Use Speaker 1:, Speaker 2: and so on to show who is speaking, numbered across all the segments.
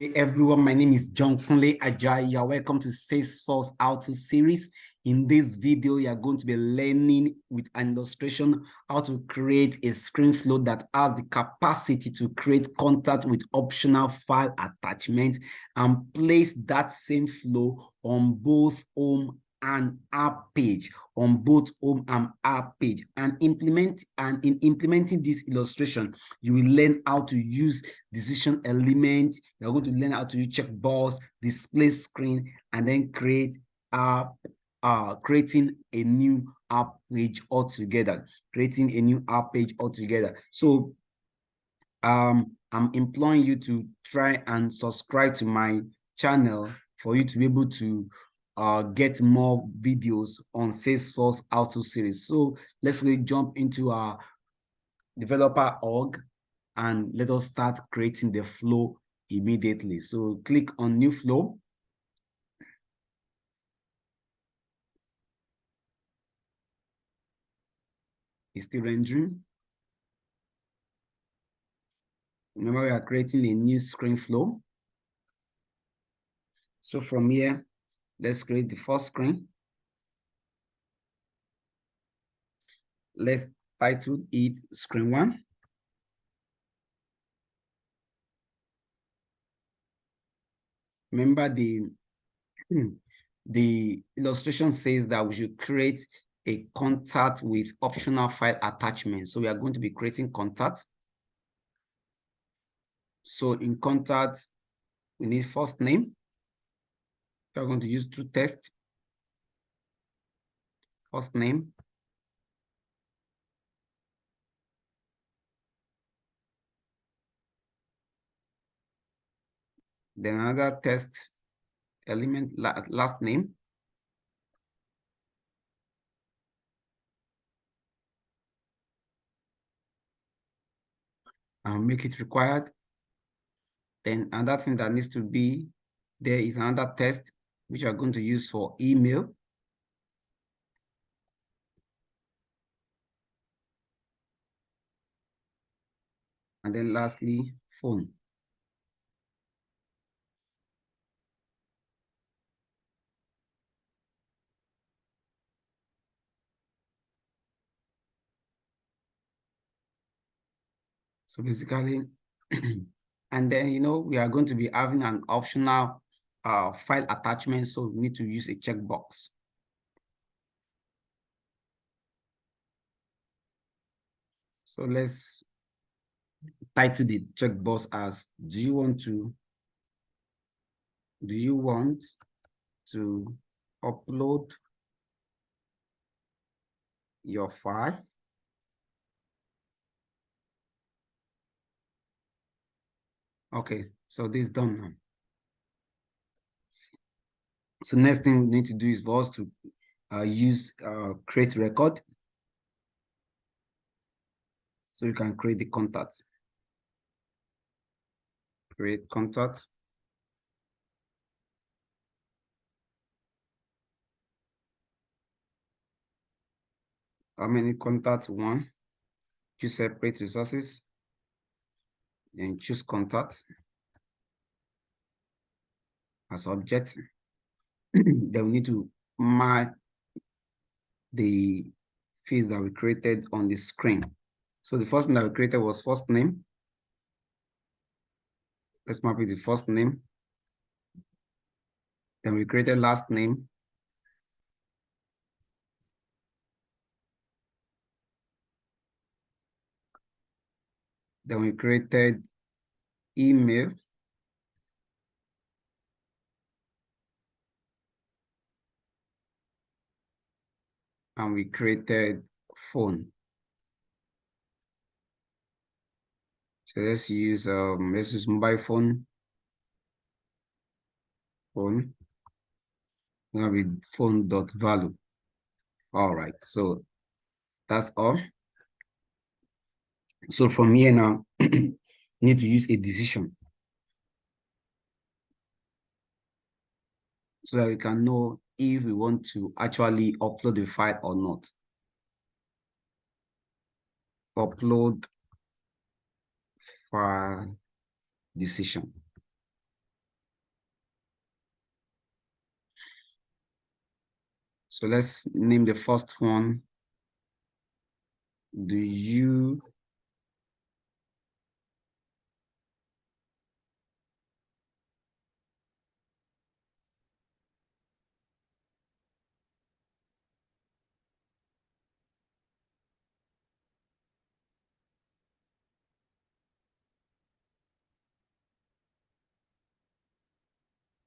Speaker 1: Hey everyone, my name is John Kunle Ajayi. You are welcome to Salesforce How To Series. In this video, you are going to be learning with an illustration how to create a screen flow that has the capacity to create contact with optional file attachments and place that same flow on both home and app page, on both home and app page. And in implementing this illustration, you will learn how to use decision element. You're going to learn how to use checkbox, display screen, and then creating a new app page altogether. Creating a new app page altogether. So I'm imploring you to try and subscribe to my channel for you to be able to get more videos on Salesforce How To Series. So let's really jump into our developer org and let us start creating the flow immediately. So click on new flow. It's still rendering. Remember, we are creating a new screen flow. So from here, let's create the first screen. Let's title it screen 1. Remember, the illustration says that we should create a contact with optional file attachment. So we are going to be creating contact. So in contact, we need first name. We are going to use true text. First name. Then another text element, last name. And make it required. Then another thing that needs to be there is another text which you are going to use for email. And then lastly, phone. So basically, and then, we are going to be having an optional file attachment. So we need to use a checkbox. So let's title the checkbox as, do you want to upload your file? Okay, so this is done now. So next thing we need to do is for us to use create record. So you can create the contact. Create contact. How many contacts? 1. Choose separate resources. Then choose contact as object. Then we need to mark the fields that we created on the screen. So the first thing that we created was first name. Let's map it the first name. Then we created last name. Then we created email. And we created phone. So let's use mobile phone. Phone. Now with phone.value. All right, so that's all. So from here now, need to use a decision so that we can know if we want to actually upload the file or not. Upload file decision. So let's name the first one. Do you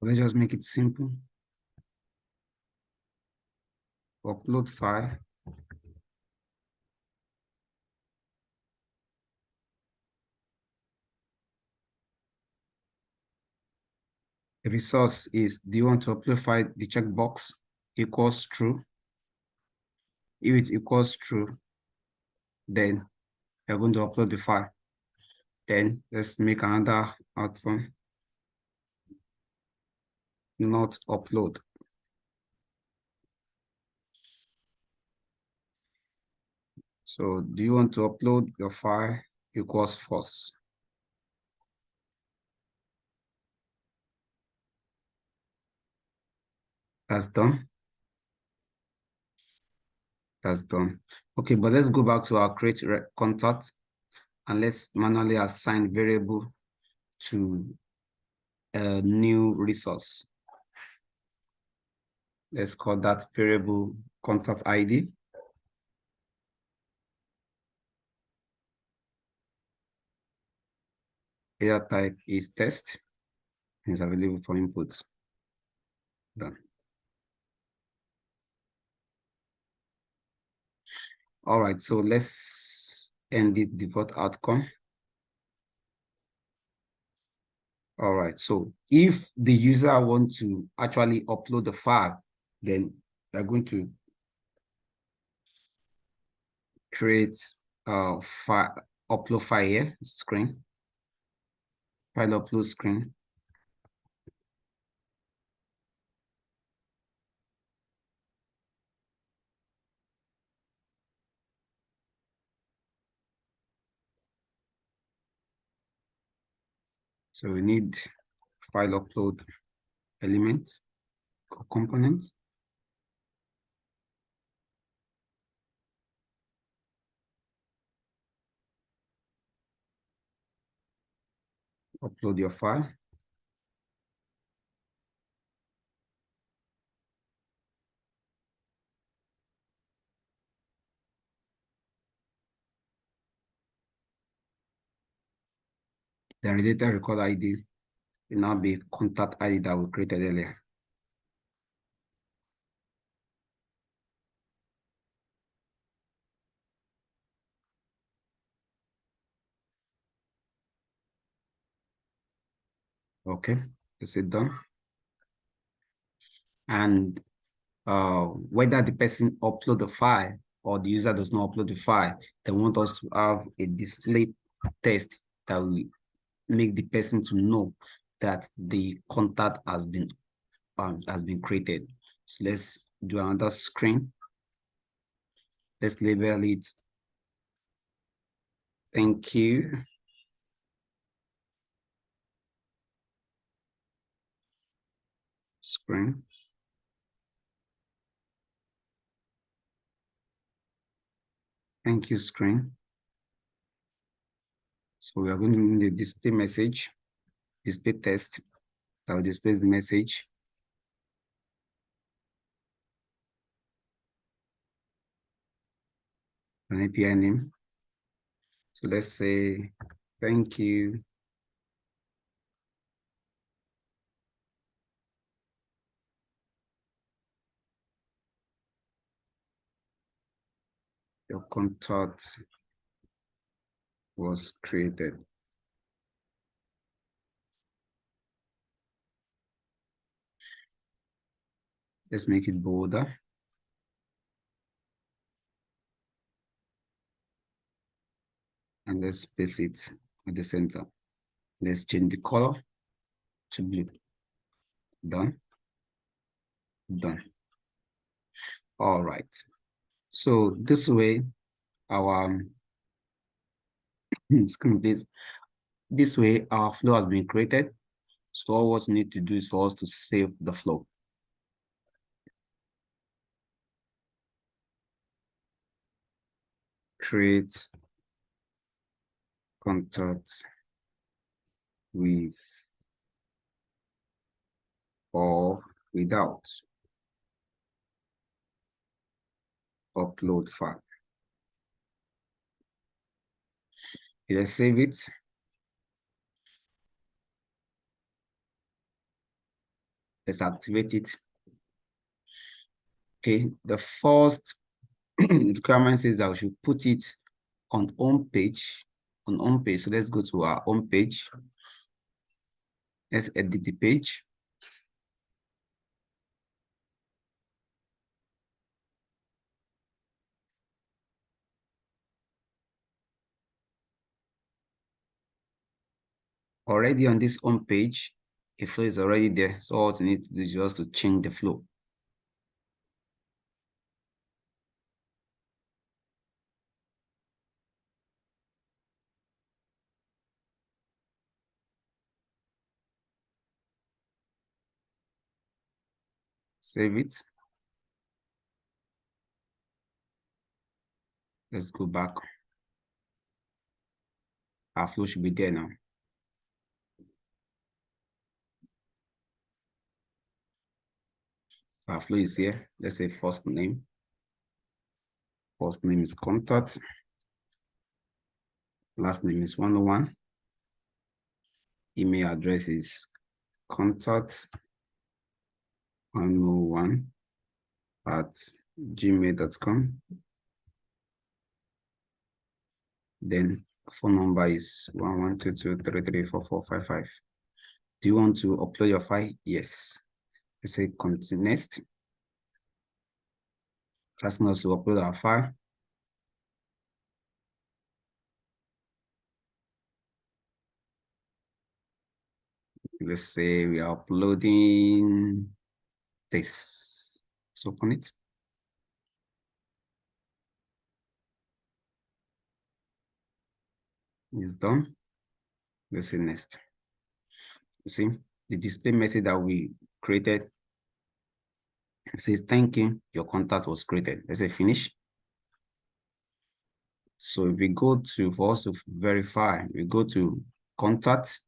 Speaker 1: let's just make it simple. Upload file. The resource is, do you want to upload file? The checkbox equals true. If it equals true, then you're going to upload the file. Then let's make another outcome. Not upload. So do you want to upload your file? Equals false. That's done. That's done. Okay, but let's go back to our create contact and let's manually assign variable to a new resource. Let's call that variable contact ID. Data type is test. Is available for input. Done. All right, so let's end this default outcome. All right, so if the user wants to actually upload the file, then they're going to create a file, upload file here, screen, file upload screen. So we need file upload element or component. Upload your file. The related record ID will now be contact ID that we created earlier. Okay, is it done? And whether the person upload the file or the user does not upload the file, they want us to have a display test that will make the person to know that the contact has been created. So let's do another screen. Let's label it thank you. Screen. Thank you screen. So we are going to need the display message, display test that will display the message. An API name. So let's say thank you. Your contact was created. Let's make it bolder. And let's place it at the center. Let's change the color to blue. Done. Done. All right. So this way, our screen please. This way, our flow has been created. So all what we need to do is for us to save the flow. create contact with or without upload file. Let's save it. Let's activate it. Okay, the first requirement says that we should put it on home page. On home page, so let's go to our home page. Let's edit the page. Already on this home page, a flow is already there. So all you need to do is just to change the flow. Save it. Let's go back. Our flow should be there now. Our flow is here. Let's say first name. First name is contact. Last name is 101. Email address is contact 101@gmail.com. Then phone number is 1122334455. Do you want to upload your file? Yes. Let's say continue next. That's not to upload our file. Let's say we are uploading this. Let's open it. It's done. Let's say next. You see the display message that we created. It says, thank you, your contact was created. Let's say finish. So if we go to, for us to verify, we go to contact.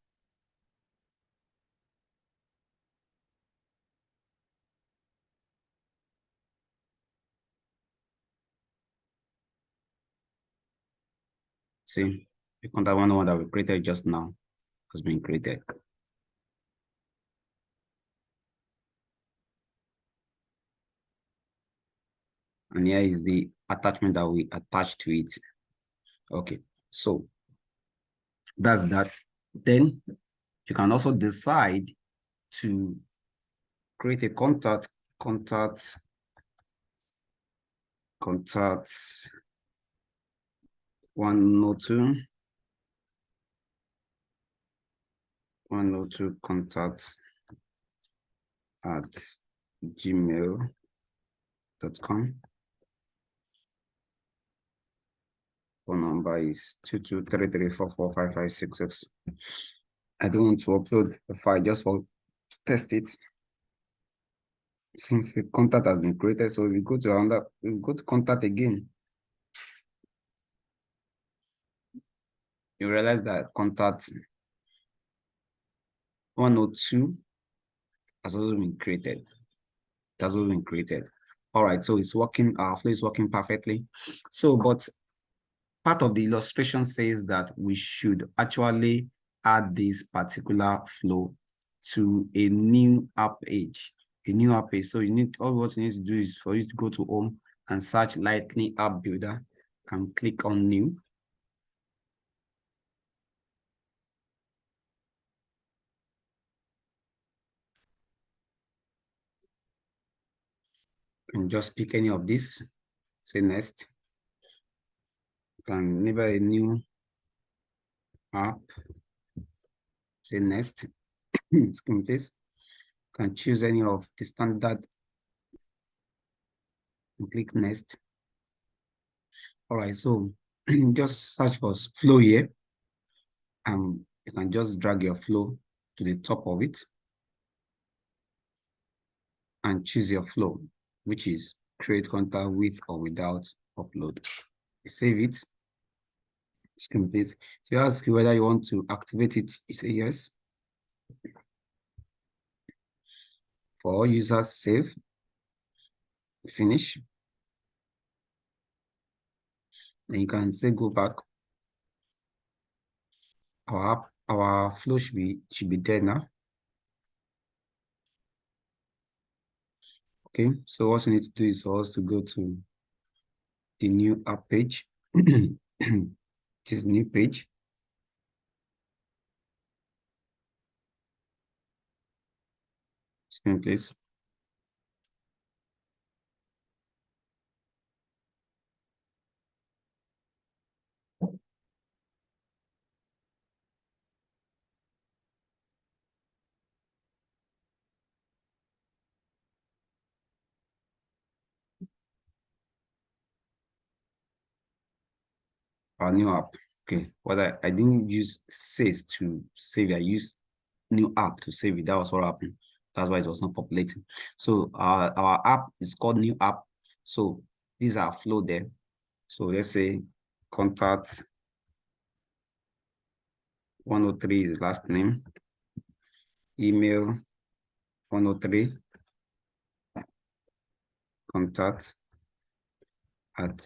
Speaker 1: See, the contact 101 that we created just now has been created. And here is the attachment that we attach to it. Okay, so that's that. Then you can also decide to create a contact 102 contact at gmail.com. Phone number is 2233445566. I don't want to upload the file just for test it. Since the contact has been created, so we go to another, we go to contact again. You realize that contact 102 has also been created. It has also been created. All right, so it's working, our flow is working perfectly. So, but part of the illustration says that we should actually add this particular flow to a new app page. A new app page. So you need, all what you need to do is for you to go to home and search Lightning App Builder and click on new. And just pick any of this. Say next. You can enable a new app. Say next. Excuse me, please. You can choose any of the standard and click next. All right, so just search for flow here. And you can just drag your flow to the top of it and choose your flow, which is create contact with or without upload. save it. Screen please. So you ask you whether you want to activate it, you say yes. For all users, save, finish. Then you can say go back. Our flow should be there now. Okay, so what we need to do is for us to go to the new app page. This new page. Screen please. Our new app. Okay, what I didn't use Sales to save it. I used new app to save it. That was what happened. That's why it was not populating. So our app is called new app. So these are flow there. So let's say contact 103 is last name, email 103, contact at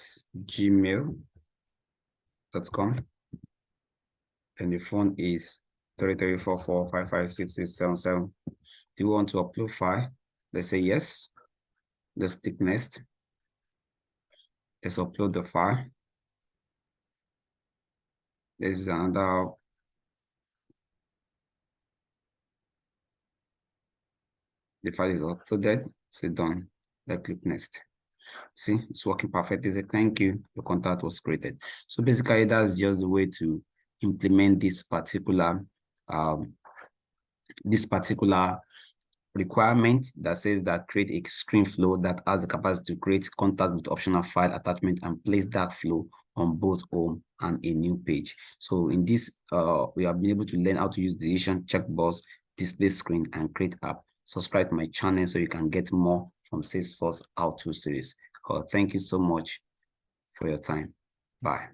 Speaker 1: gmail.com, and the phone is 3344556677. Do you want to upload file? Let's say yes. Let's click next. Let's upload the file. This is another. The file is uploaded. Say done. Let's click next. See, it's working perfectly. Say thank you. The contact was created. So basically, that's just the way to implement this particular requirement that says that create a screen flow that has the capacity to create contact with optional file attachment and place that flow on both home and a new page. So in this, we have been able to learn how to use decision checkbox, display screen, and create app. Subscribe to my channel so you can get more from Salesforce How To Series. Thank you so much for your time. Bye.